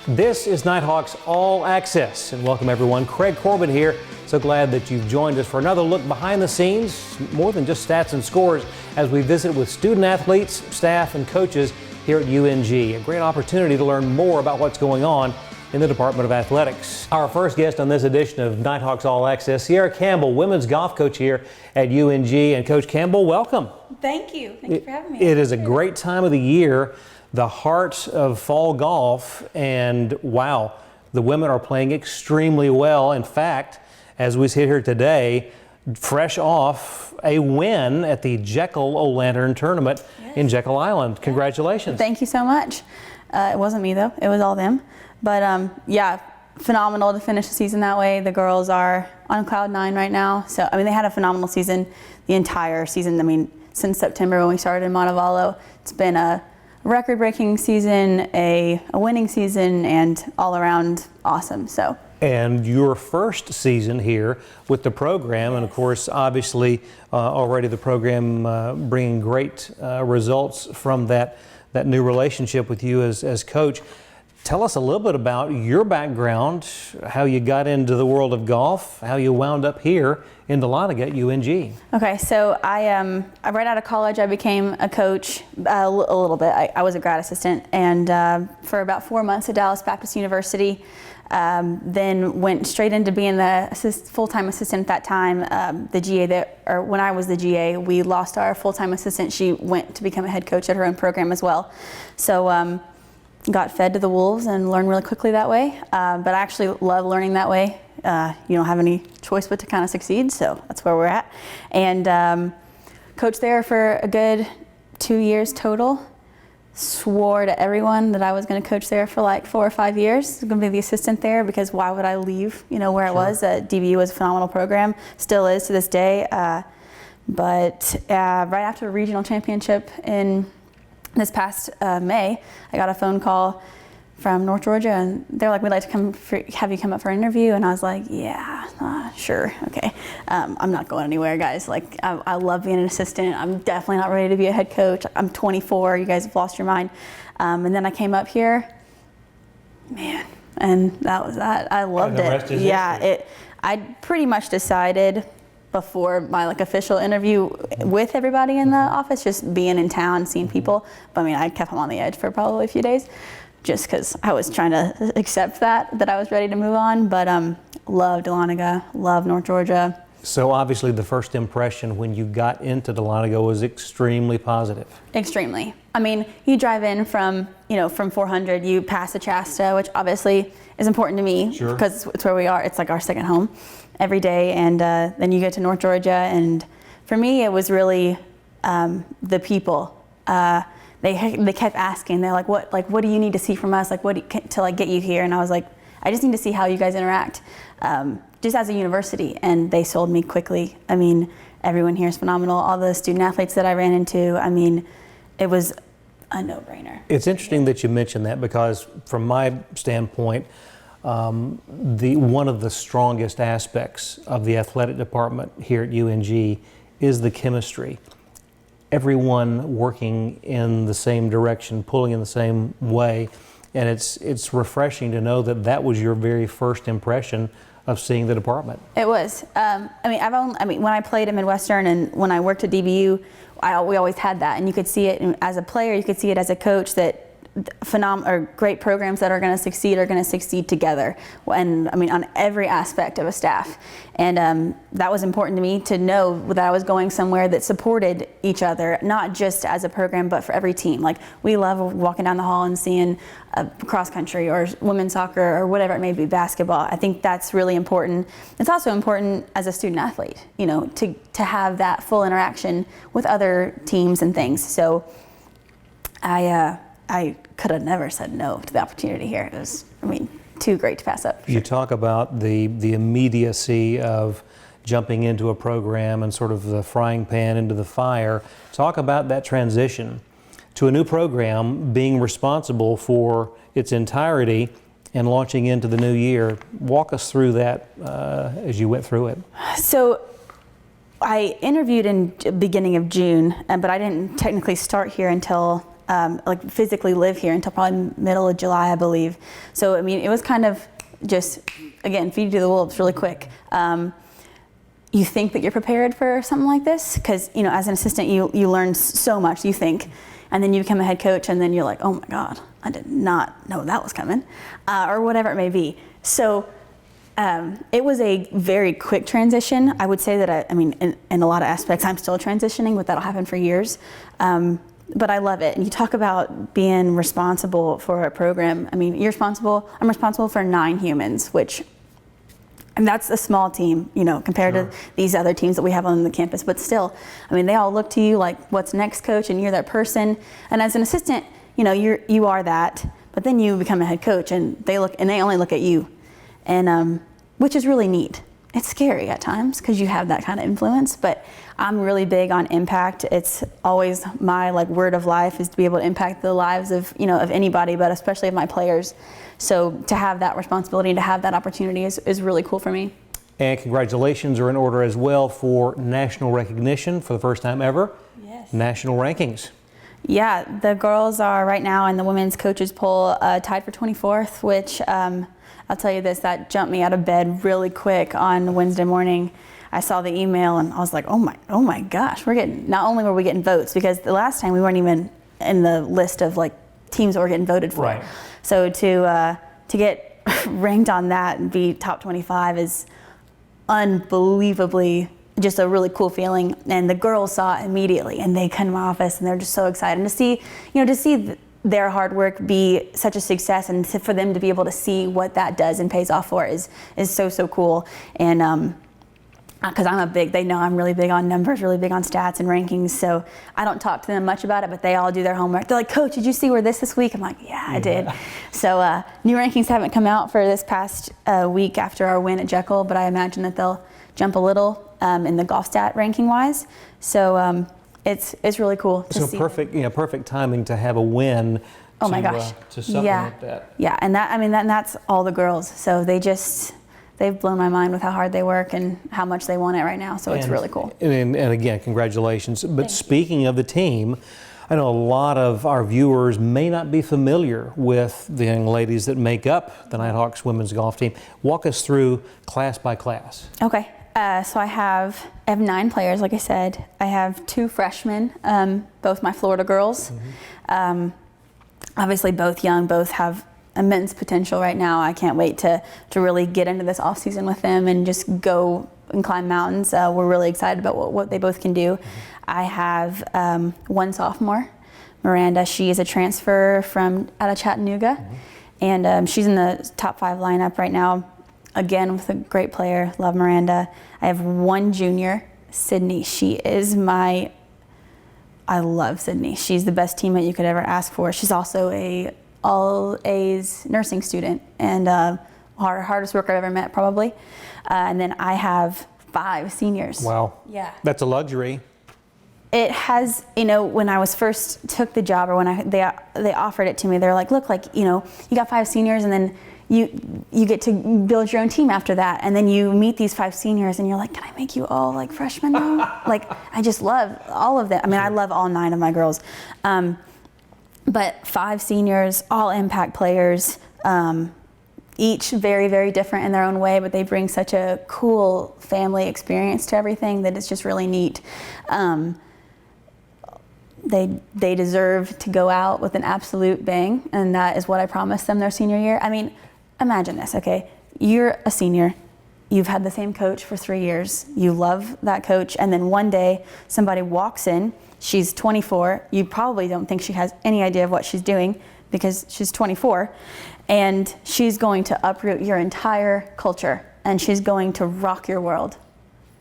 This is Nighthawks All-Access, and welcome everyone. Craig Corbin here. So glad that you've joined us for another look behind the scenes, more than just stats and scores, as we visit with student athletes, staff, and coaches here at UNG. A great opportunity to learn more about what's going on in the Department of Athletics. Our first guest on this edition of Nighthawks All-Access, Sierra Campbell, women's golf coach here at UNG. And Coach Campbell, welcome. Thank you. Thank you for having me. It is a great time of the year, the heart of fall golf, and wow, the women are playing extremely well. In fact, as we sit here today, fresh off a win at the Jekyll O'Lantern tournament in Jekyll Island. Congratulations. Thank you so much. It wasn't me though, it was all them. But yeah, phenomenal to finish the season that way. The girls are on cloud 9 right now. So, I mean, they had a phenomenal season, the entire season. I mean, since September when we started in Montevallo, it's been a record-breaking season, a winning season, and all around awesome. So. And your first season here with the program, and of course, obviously, already the program bringing great results from that new relationship with you as coach. Tell us a little bit about your background, how you got into the world of golf, how you wound up here in Dahlonega at UNG. Okay, so I right out of college, I became a coach a little bit. I was a grad assistant, and for about 4 months at Dallas Baptist University. Then went straight into being the full-time assistant at that time. The GA or when I was the GA, we lost our full-time assistant. She went to become a head coach at her own program as well. So got fed to the wolves and learned really quickly that way. But I actually love learning that way. You don't have any choice but to kind of succeed, so that's where we're at. And coached there for a good 2 years total. Swore to everyone that I was going to coach there for like 4 or 5 years. I was going to be the assistant there because why would I leave, you know, where I was. DBU was a phenomenal program, still is to this day. But right after the regional championship in this past May, I got a phone call from North Georgia, and they're like, we'd like to have you come up for an interview. And I was like, yeah, sure, okay. I'm not going anywhere, guys. Like, I love being an assistant. I'm definitely not ready to be a head coach. I'm 24, you guys have lost your mind. And then I came up here, man, and that was that. I loved it. Yeah, I pretty much decided before my official interview with everybody in the office, just being in town, seeing people. But I mean, I kept them on the edge for probably a few days, just because I was trying to accept that I was ready to move on. But love Dahlonega, love North Georgia. So obviously the first impression when you got into Dahlonega was extremely positive. Extremely. I mean, you drive in from 400, you pass the Shasta, which obviously is important to me because it's where we are. It's like our second home every day. And then you get to North Georgia, and for me it was really the people. They kept asking. They're like, what do you need to see from us? To get you here? And I was like, I just need to see how you guys interact, just as a university. And they sold me quickly. I mean, everyone here is phenomenal. All the student athletes that I ran into, I mean, it was a no-brainer. It's interesting that you mentioned that, because from my standpoint, one of the strongest aspects of the athletic department here at UNG is the chemistry. Everyone working in the same direction, pulling in the same way, and it's refreshing to know that was your very first impression of seeing the department. It was. I mean, when I played at Midwestern and when I worked at DBU, we always had that, and you could see it as a player, you could see it as a coach, that great programs that are going to succeed together, and I mean on every aspect of a staff. And that was important to me to know that I was going somewhere that supported each other, not just as a program but for every team. Like, we love walking down the hall and seeing cross country or women's soccer or whatever it may be, basketball. I think that's really important. It's also important as a student athlete, to have that full interaction with other teams and things. So I could have never said no to the opportunity here. It was, too great to pass up. You talk about the immediacy of jumping into a program and sort of the frying pan into the fire. Talk about that transition to a new program, being responsible for its entirety and launching into the new year. Walk us through that as you went through it. So I interviewed in the beginning of June, but I didn't technically start here until like physically live here until probably middle of July, I believe. So, I mean, it was kind of just, again, feed to the wolves really quick. You think that you're prepared for something like this because, you know, as an assistant, you learn so much, you think, and then you become a head coach and then you're like, oh my God, I did not know that was coming, or whatever it may be. So it was a very quick transition. I would say that, I mean, in a lot of aspects, I'm still transitioning, but that'll happen for years. But I love it. And you talk about being responsible for a program. I mean, I'm responsible for 9 humans, which, and that's a small team, you know, compared to these other teams that we have on the campus. But still, I mean, they all look to you like, what's next, coach? And you're that person. And as an assistant, you know, you are that. But then you become a head coach, and they only look at you, and which is really neat. It's scary at times because you have that kind of influence. But I'm really big on impact. It's always my word of life is to be able to impact the lives of anybody, but especially of my players. So to have that responsibility and to have that opportunity is really cool for me. And congratulations are in order as well for national recognition for the first time ever. Yes. National rankings. Yeah, the girls are right now in the women's coaches poll tied for 24th, which I'll tell you this, that jumped me out of bed really quick on Wednesday morning. I saw the email and I was like, oh my gosh, not only were we getting votes, because the last time we weren't even in the list of teams that were getting voted for. Right. So to get ranked on that and be top 25 is unbelievably just a really cool feeling. And the girls saw it immediately and they come to my office and they're just so excited. And to see their hard work be such a success and for them to be able to see what that does and pays off for is so cool. And because they know I'm really big on numbers, really big on stats and rankings, so I don't talk to them much about it, but they all do their homework. They're like, Coach, did you see where this week? I'm like, yeah, I did. So new rankings haven't come out for this past week after our win at Jekyll, but I imagine that they'll jump a little in the golf stat ranking wise. So it's really cool to see. So perfect timing to have a win. Oh my gosh. To supplement that. Yeah, and that's all the girls. So they've blown my mind with how hard they work and how much they want it right now. So it's really cool. And again, congratulations. But speaking of the team, I know a lot of our viewers may not be familiar with the young ladies that make up the Nighthawks women's golf team. Walk us through class by class. Okay. So I have 9 players, like I said. I have 2 freshmen, both my Florida girls. Mm-hmm. Obviously both young, both have immense potential right now. I can't wait to really get into this off season with them and just go and climb mountains. We're really excited about what they both can do. Mm-hmm. I have 1 sophomore, Miranda. She is a transfer out of Chattanooga, mm-hmm. and she's in the top 5 lineup right now. Again, with a great player, love Miranda. I have 1 junior, Sydney. I love Sydney. She's the best teammate you could ever ask for. She's also a all A's nursing student and hardest worker I've ever met, probably. And then I have 5 seniors. Wow. Yeah. That's a luxury. It has, when I was first took the job, or when they offered it to me, they're like, look, you got 5 seniors, and then you get to build your own team after that, and then you meet these 5 seniors, and you're like, can I make you all freshmen now? I just love all of them. I mean, I love all 9 of my girls. But 5 seniors, all impact players, each very, very different in their own way, but they bring such a cool family experience to everything that it's just really neat. They deserve to go out with an absolute bang, and that is what I promised them their senior year. I mean, imagine this, okay? You're a senior. You've had the same coach for 3 years. You love that coach, and then one day somebody walks in. She's 24. You probably don't think she has any idea of what she's doing because she's 24, and she's going to uproot your entire culture, and she's going to rock your world.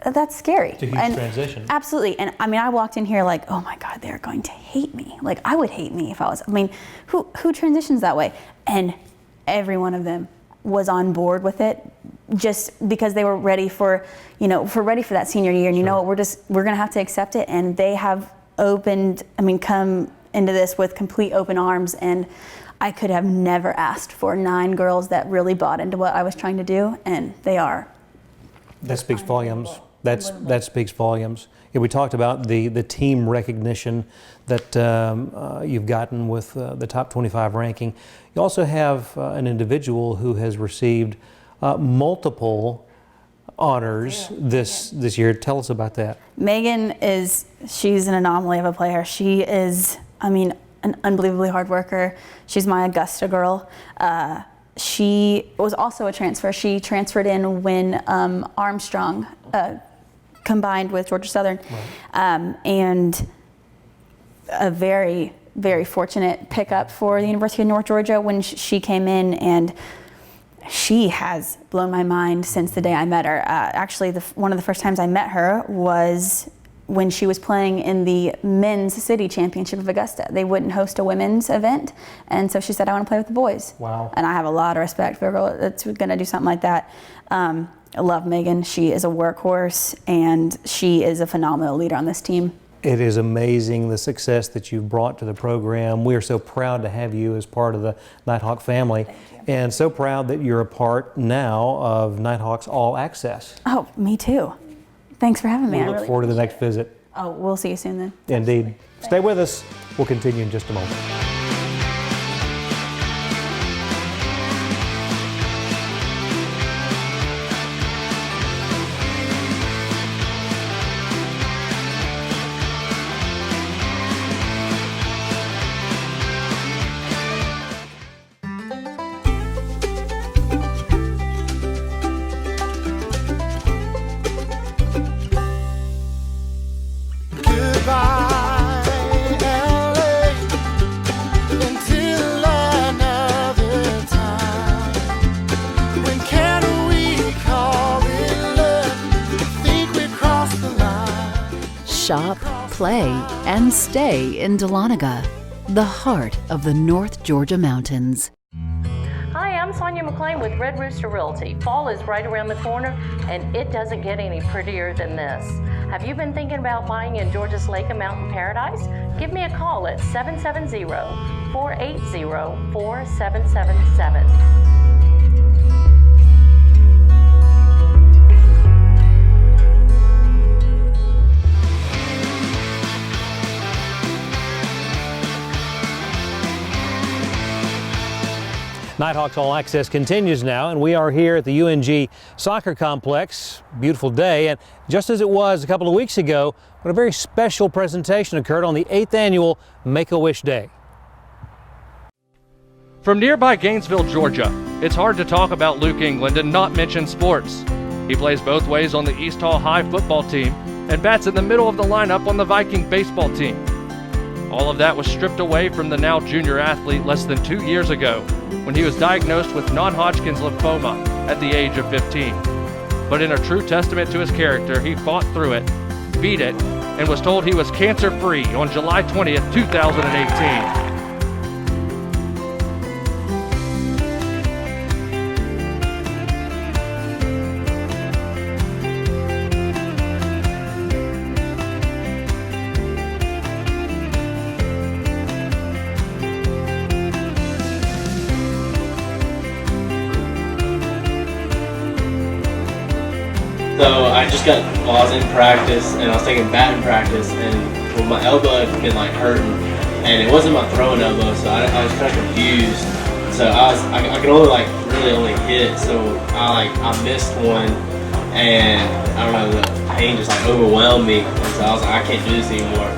That's scary. It's a huge transition. Absolutely. And I mean, I walked in here like, oh my God, they're going to hate me. I would hate me if who transitions that way? And every one of them was on board with it, just because they were ready for that senior year. And you know what, we're going to have to accept it. And they have come into this with complete open arms. And I could have never asked for 9 girls that really bought into what I was trying to do. And they are. That speaks volumes. That speaks volumes. Yeah, we talked about the team recognition that you've gotten with the top 25 ranking. You also have an individual who has received multiple honors this year. Tell us about that. Megan she's an anomaly of a player. She is, I mean, an unbelievably hard worker. She's my Augusta girl. She was also a transfer. She transferred in when Armstrong combined with Georgia Southern, and a very, very fortunate pickup for the University of North Georgia when she came in, and she has blown my mind since the day I met her. Actually, one of the first times I met her was when she was playing in the men's city championship of Augusta. They wouldn't host a women's event, and so she said, I want to play with the boys. Wow. And I have a lot of respect for a girl that's going to do something like that. I love Megan. She is a workhorse, and she is a phenomenal leader on this team. It is amazing the success that you've brought to the program. We are so proud to have you as part of the Nighthawk family, and so proud that you're a part now of Nighthawks All-Access. Oh, me too. Thanks for having me. We look forward to the next visit. Oh, we'll see you soon then. Indeed. Stay with us. We'll continue in just a moment. Shop, play, and stay in Dahlonega, the heart of the North Georgia mountains. Hi, I'm Sonia McLean with Red Rooster Realty. Fall is right around the corner, and it doesn't get any prettier than this. Have you been thinking about buying in Georgia's Lake and Mountain Paradise? Give me a call at 770-480-4777. Nighthawks All-Access continues now, and we are here at the UNG Soccer Complex. Beautiful day, and just as it was a couple of weeks ago, when a very special presentation occurred on the 8th annual Make-A-Wish Day. From nearby Gainesville, Georgia, it's hard to talk about Luke England and not mention sports. He plays both ways on the East Hall High football team and bats in the middle of the lineup on the Viking baseball team. All of that was stripped away from the now junior athlete less than 2 years ago when he was diagnosed with non-Hodgkin's lymphoma at the age of 15. But in a true testament to his character, he fought through it, beat it, and was told he was cancer-free on July 20th, 2018. So I was in practice and I was taking batting practice, and my elbow had been like hurting, and it wasn't my throwing elbow, so I was kind of confused. So I could only hit, so I missed one, and I don't know, the pain just overwhelmed me, and so I was like, I can't do this anymore.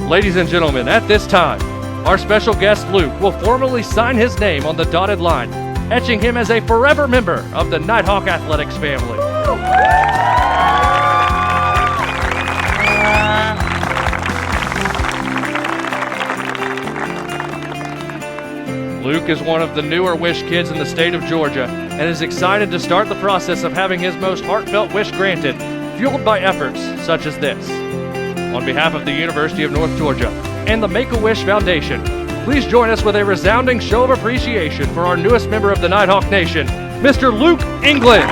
Ladies and gentlemen, at this time, our special guest Luke will formally sign his name on the dotted line, etching him as a forever member of the Nighthawk Athletics family. Luke is one of the newer Wish kids in the state of Georgia and is excited to start the process of having his most heartfelt wish granted, fueled by efforts such as this. On behalf of the University of North Georgia and the Make-A-Wish Foundation, please join us with a resounding show of appreciation for our newest member of the Nighthawk Nation, Mr. Luke England.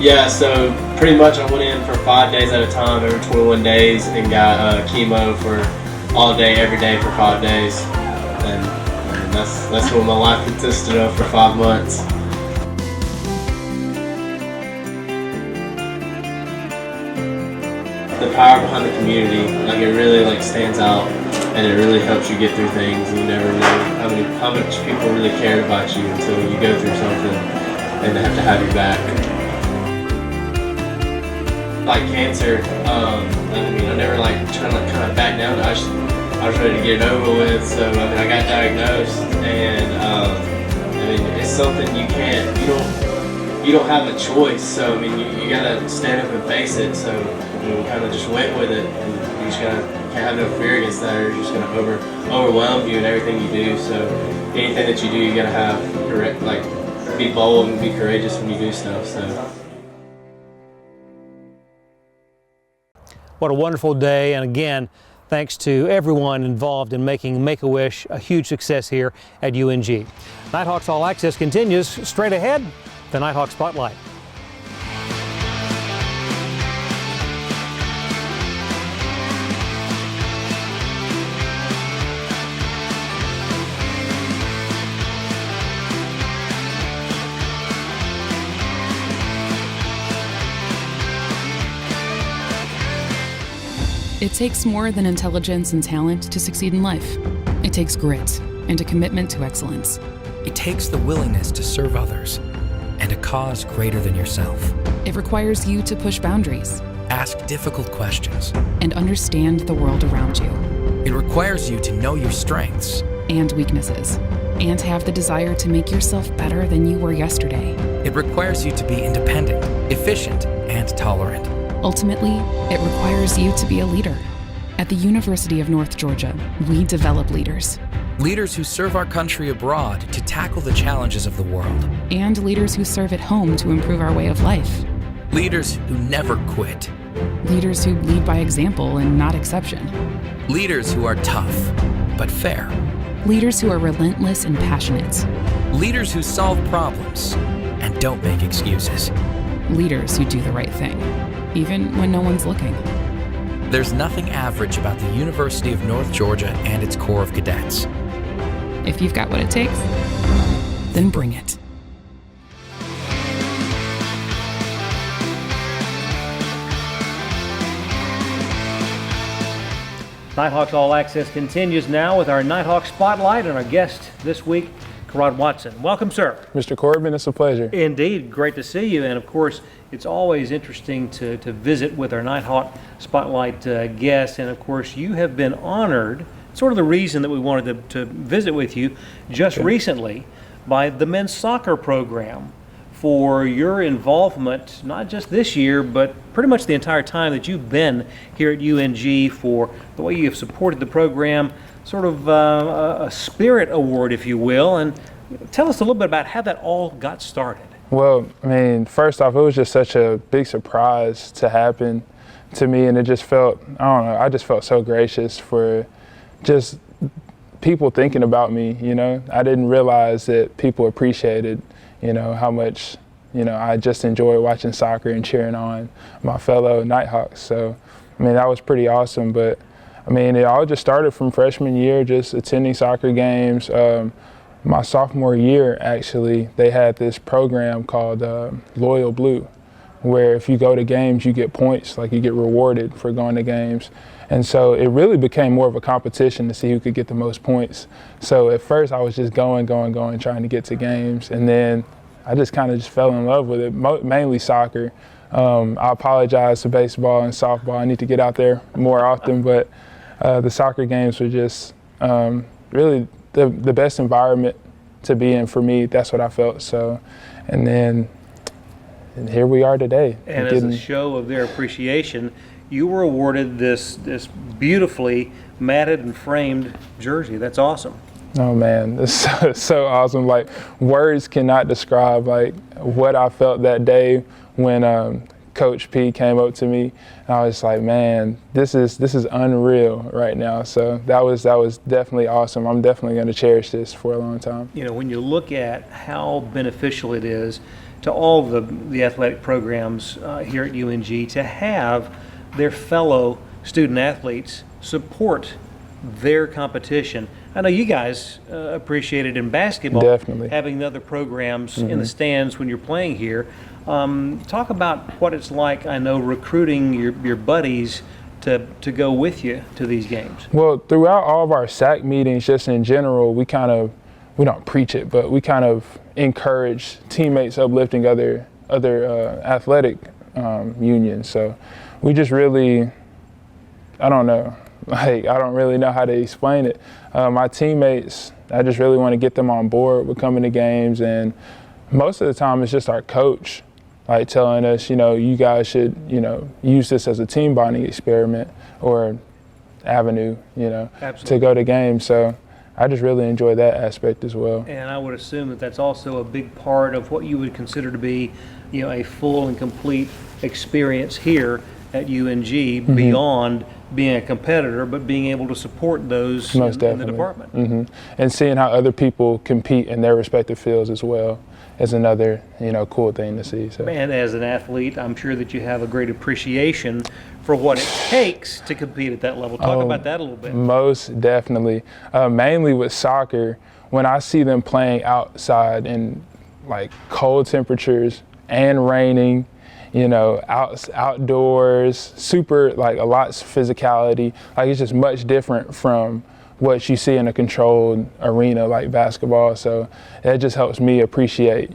Yeah, so pretty much I went in for 5 days at a time, every 21 days, and got chemo for all day, every day for 5 days. And that's what my life consisted of for 5 months. The power behind the community, like it really stands out, and it really helps you get through things. You never know how much people really cared about you until you go through something and they have to have your back. Like cancer, I never trying to kind of back down. I was ready to get it over with. So I got diagnosed, and it's something you don't have a choice. So you gotta stand up and face it. So we kind of just went with it, and you just can't have no fear against that, or it's just gonna overwhelm you in everything you do. So anything that you do, you gotta be bold and be courageous when you do stuff. So. What a wonderful day, and again, thanks to everyone involved in making Make-A-Wish a huge success here at UNG. Nighthawks All Access continues. Straight ahead, the Nighthawk Spotlight. It takes more than intelligence and talent to succeed in life. It takes grit and a commitment to excellence. It takes the willingness to serve others and a cause greater than yourself. It requires you to push boundaries, ask difficult questions, and understand the world around you. It requires you to know your strengths and weaknesses, and have the desire to make yourself better than you were yesterday. It requires you to be independent, efficient, and tolerant. Ultimately, it requires you to be a leader. At the University of North Georgia, we develop leaders. Leaders who serve our country abroad to tackle the challenges of the world. And leaders who serve at home to improve our way of life. Leaders who never quit. Leaders who lead by example and not exception. Leaders who are tough, but fair. Leaders who are relentless and passionate. Leaders who solve problems and don't make excuses. Leaders who do the right thing, even when no one's looking. There's nothing average about the University of North Georgia and its Corps of Cadets. If you've got what it takes, then bring it. Nighthawks All Access continues now with our Nighthawk Spotlight, and our guest this week, Carrod Watson. Welcome, sir. Mr. Corbin, it's a pleasure. Indeed, great to see you. And of course, it's always interesting to visit with our Nighthawk Spotlight guests. And of course, you have been honored, sort of the reason that we wanted to visit with you just recently, by the men's soccer program for your involvement, not just this year, but pretty much the entire time that you've been here at UNG, for the way you have supported the program, sort of a spirit award, if you will. And tell us a little bit about how that all got started. Well, I mean, first off, it was just such a big surprise to happen to me, and it just felt, I don't know, I just felt so gracious for just people thinking about me, you know. I didn't realize that people appreciated, you know, how much, you know, I just enjoyed watching soccer and cheering on my fellow Nighthawks. So, I mean, that was pretty awesome. But, I mean, it all just started from freshman year, just attending soccer games. My sophomore year, actually, they had this program called Loyal Blue, where if you go to games, you get points, like you get rewarded for going to games. And so it really became more of a competition to see who could get the most points. So at first I was just going, trying to get to games. And then I just kind of just fell in love with it, mainly soccer. I apologize to baseball and softball. I need to get out there more often, but the soccer games were just really the best environment to be in for me. That's what I felt. So, and then here we are today. And as a show of their appreciation, you were awarded this beautifully matted and framed jersey. That's awesome. Oh man, it's so awesome. Like, words cannot describe like what I felt that day when Coach P came up to me. And I was like, man, this is unreal right now. So that was definitely awesome. I'm definitely going to cherish this for a long time. You know, when you look at how beneficial it is to all the athletic programs here at UNG to have their fellow student athletes support their competition. I know you guys appreciate it in basketball. Definitely. Having the other programs in the stands when you're playing here. Talk about what it's like, I know, recruiting your buddies to go with you to these games. Well, throughout all of our SAC meetings, just in general, we don't preach it, but we kind of encourage teammates uplifting other athletic unions. So we just really, I don't know. I don't really know how to explain it. My teammates, I just really want to get them on board with coming to games, and most of the time it's just our coach, telling us, you guys should, use this as a team bonding experiment or avenue, to go to games. So I just really enjoy that aspect as well. And I would assume that that's also a big part of what you would consider to be, a full and complete experience here at UNG beyond being a competitor, but being able to support those in the department. And seeing how other people compete in their respective fields as well is another, cool thing to see. So. And as an athlete, I'm sure that you have a great appreciation for what it takes to compete at that level. Talk about that a little bit. Most definitely. Mainly with soccer, when I see them playing outside in cold temperatures and raining, outdoors, super, a lot of physicality. It's just much different from what you see in a controlled arena like basketball. So that just helps me appreciate,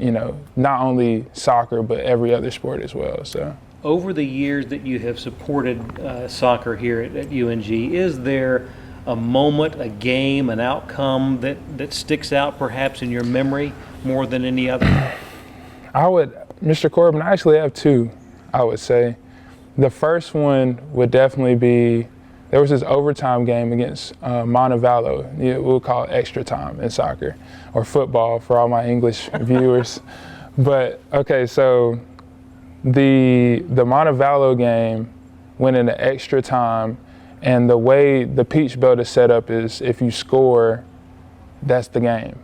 not only soccer, but every other sport as well. So over the years that you have supported soccer here at UNG, is there a moment, a game, an outcome that sticks out perhaps in your memory more than any other? Mr. Corbin, I actually have two, I would say. The first one would definitely be, there was this overtime game against Montevallo. We'll call it extra time in soccer, or football for all my English viewers. But, okay, so the Montevallo game went into extra time, and the way the Peach Belt is set up is if you score, that's the game.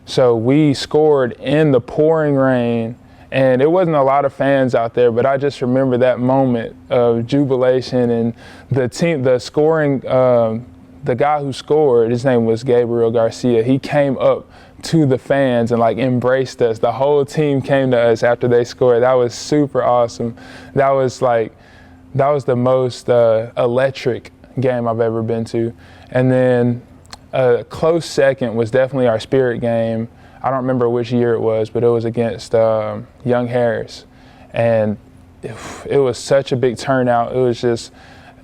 So we scored in the pouring rain, and it wasn't a lot of fans out there, but I just remember that moment of jubilation, and the scoring, the guy who scored, his name was Gabriel Garcia. He came up to the fans and embraced us. The whole team came to us after they scored. That was super awesome. That was the most electric game I've ever been to. And then a close second was definitely our Spirit game. I don't remember which year it was, but it was against Young Harris. And it was such a big turnout. It was just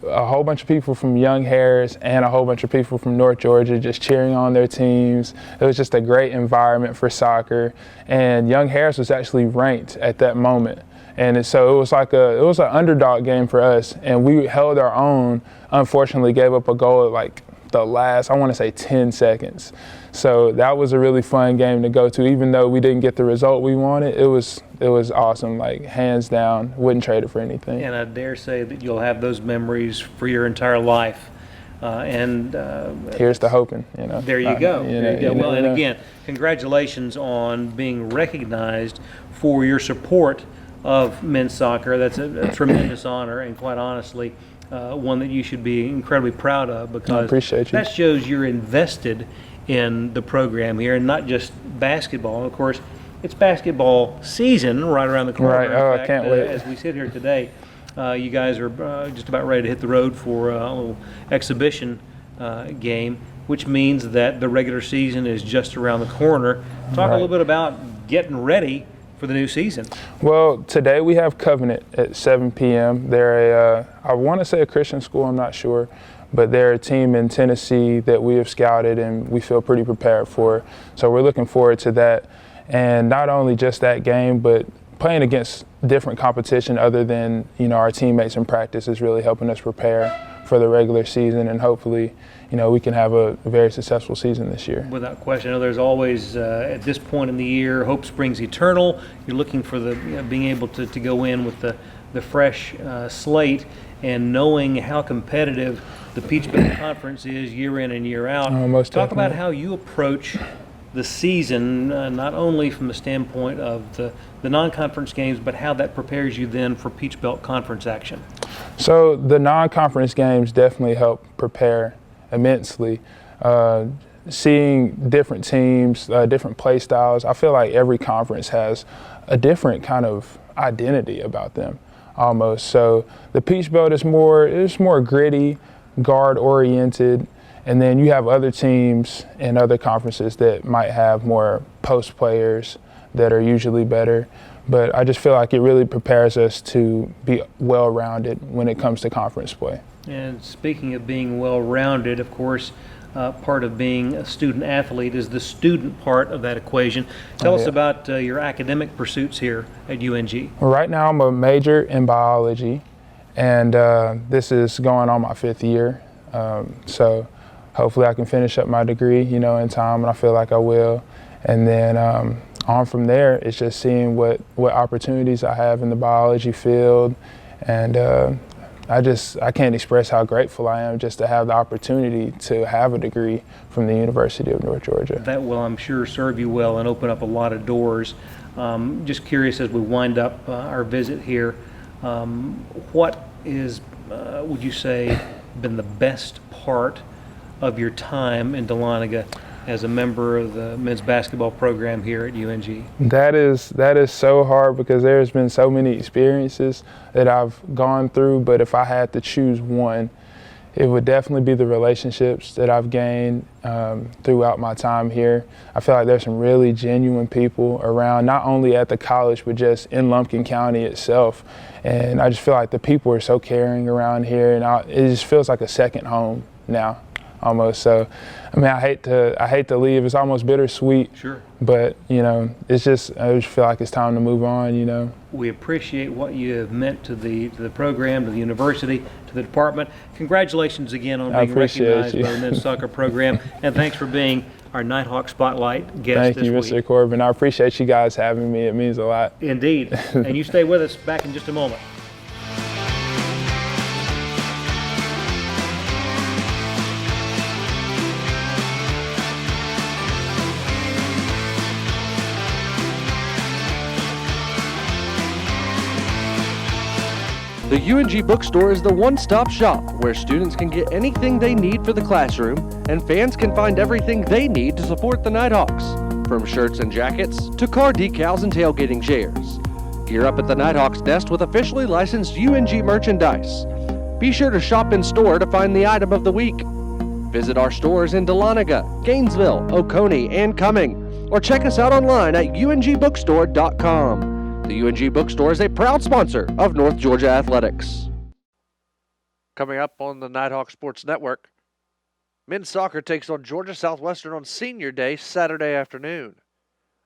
a whole bunch of people from Young Harris and a whole bunch of people from North Georgia just cheering on their teams. It was just a great environment for soccer. And Young Harris was actually ranked at that moment. And so it was an underdog game for us, and we held our own. Unfortunately, gave up a goal at the last, I want to say 10 seconds. So that was a really fun game to go to. Even though we didn't get the result we wanted, it was awesome, hands down. Wouldn't trade it for anything. And I dare say that you'll have those memories for your entire life. Here's to hoping, There you go. Well, and again, congratulations on being recognized for your support of men's soccer. That's a tremendous honor, and quite honestly, one that you should be incredibly proud of, because I appreciate you. That shows you're invested in the program here, and not just basketball. Of course, it's basketball season right around the corner. Right. In fact, I can't wait. As we sit here today, you guys are just about ready to hit the road for a little exhibition game, which means that the regular season is just around the corner. Talk a little bit about getting ready for the new season. Well, today we have Covenant at 7 p.m. They're I want to say a Christian school, I'm not sure, but they're a team in Tennessee that we have scouted and we feel pretty prepared for. So we're looking forward to that. And not only just that game, but playing against different competition other than, our teammates in practice is really helping us prepare for the regular season, and hopefully, we can have a very successful season this year. Without question. I know there's always, at this point in the year, hope springs eternal. You're looking for being able to go in with the fresh slate, and knowing how competitive the Peach Belt Conference is year in and year out. Most Talk definitely. about how you approach the season, not only from the standpoint of the non-conference games, but how that prepares you then for Peach Belt Conference action? So the non-conference games definitely help prepare immensely. Seeing different teams, different play styles, I feel like every conference has a different kind of identity about them almost. So the Peach Belt is more gritty, guard oriented, and then you have other teams in other conferences that might have more post players that are usually better. But I just feel like it really prepares us to be well-rounded when it comes to conference play. And speaking of being well-rounded, of course, part of being a student athlete is the student part of that equation. Tell us about your academic pursuits here at UNG. Right now I'm a major in biology, and this is going on my 5th year. So hopefully I can finish up my degree, in time, and I feel like I will. And then on from there, it's just seeing what opportunities I have in the biology field, and I can't express how grateful I am just to have the opportunity to have a degree from the University of North Georgia. That will, I'm sure, serve you well and open up a lot of doors. Just curious, as we wind up our visit here, what is, would you say, been the best part of your time in Dahlonega as a member of the men's basketball program here at UNG? That is so hard because there's been so many experiences that I've gone through, but if I had to choose one, it would definitely be the relationships that I've gained throughout my time here. I feel like there's some really genuine people around, not only at the college, but just in Lumpkin County itself. And I just feel like the people are so caring around here, and it just feels like a second home now, almost. So, I mean, I hate to leave. It's almost bittersweet. Sure. But, I just feel like it's time to move on, We appreciate what you have meant to the program, to the university, to the department. Congratulations again on being recognized by the men's soccer program, and thanks for being our Nighthawk Spotlight guest this week. Thank you, Mr. Corbin. I appreciate you guys having me. It means a lot. Indeed. And you stay with us. Back in just a moment. The UNG Bookstore is the one-stop shop where students can get anything they need for the classroom, and fans can find everything they need to support the Nighthawks, from shirts and jackets to car decals and tailgating chairs. Gear up at the Nighthawks Nest with officially licensed UNG merchandise. Be sure to shop in store to find the item of the week. Visit our stores in Dahlonega, Gainesville, Oconee, and Cumming, or check us out online at ungbookstore.com. The UNG Bookstore is a proud sponsor of North Georgia Athletics. Coming up on the Nighthawk Sports Network, men's soccer takes on Georgia Southwestern on Senior Day, Saturday afternoon.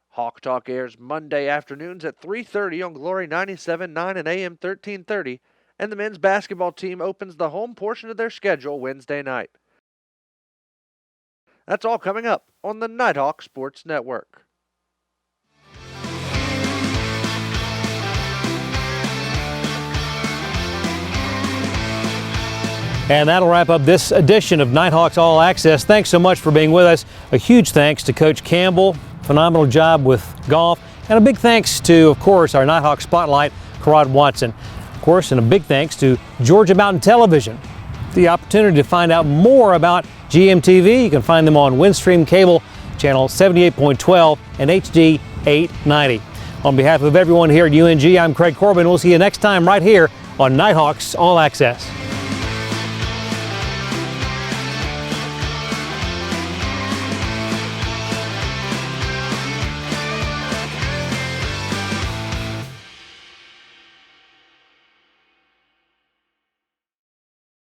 Hawk Talk airs Monday afternoons at 3:30 on Glory 97.9 and AM 1330, and the men's basketball team opens the home portion of their schedule Wednesday night. That's all coming up on the Nighthawk Sports Network. And that'll wrap up this edition of Nighthawks All-Access. Thanks so much for being with us. A huge thanks to Coach Campbell. Phenomenal job with golf. And a big thanks to, of course, our Nighthawk Spotlight, Carrod Watson. Of course, and a big thanks to Georgia Mountain Television. The opportunity to find out more about GMTV, you can find them on Windstream Cable, channel 78.12 and HD 890. On behalf of everyone here at UNG, I'm Craig Corbin. We'll see you next time right here on Nighthawks All-Access.